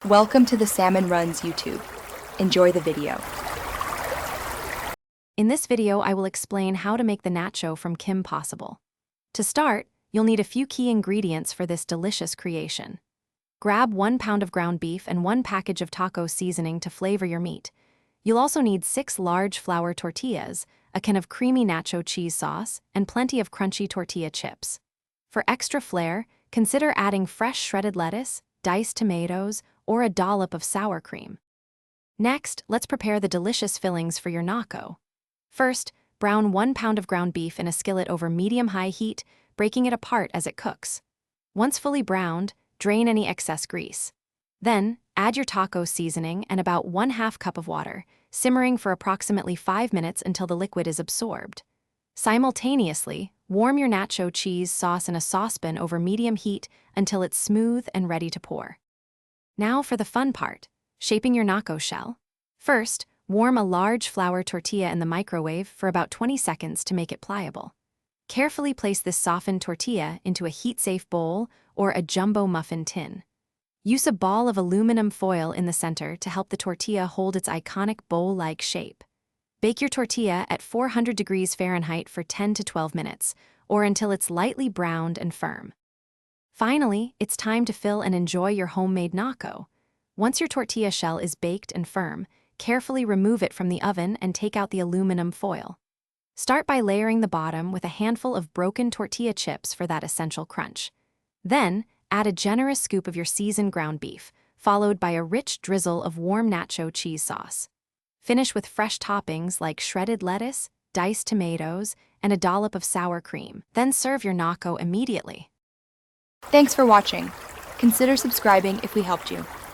Welcome to the Salmon Runs YouTube. Enjoy the video. In this video, I will explain how to make the nacho from Kim possible. To start, you'll need a few key ingredients for this delicious creation. Grab 1 pound of ground beef and 1 package of taco seasoning to flavor your meat. You'll also need 6 large flour tortillas, a can of creamy nacho cheese sauce, and plenty of crunchy tortilla chips. For extra flair, consider adding fresh shredded lettuce, diced tomatoes, or a dollop of sour cream. Next, let's prepare the delicious fillings for your nacho. First, brown 1 pound of ground beef in a skillet over medium-high heat, breaking it apart as it cooks. Once fully browned, drain any excess grease. Then, add your taco seasoning and about 1/2 cup of water, simmering for approximately 5 minutes until the liquid is absorbed. Simultaneously, warm your nacho cheese sauce in a saucepan over medium heat until it's smooth and ready to pour. Now for the fun part, shaping your nacho shell. First, warm a large flour tortilla in the microwave for about 20 seconds to make it pliable. Carefully place this softened tortilla into a heat-safe bowl or a jumbo muffin tin. Use a ball of aluminum foil in the center to help the tortilla hold its iconic bowl-like shape. Bake your tortilla at 400 degrees Fahrenheit for 10 to 12 minutes, or until it's lightly browned and firm. Finally, it's time to fill and enjoy your homemade nacho. Once your tortilla shell is baked and firm, carefully remove it from the oven and take out the aluminum foil. Start by layering the bottom with a handful of broken tortilla chips for that essential crunch. Then, add a generous scoop of your seasoned ground beef, followed by a rich drizzle of warm nacho cheese sauce. Finish with fresh toppings like shredded lettuce, diced tomatoes, and a dollop of sour cream. Then serve your nacho immediately. Thanks for watching. Consider subscribing if we helped you.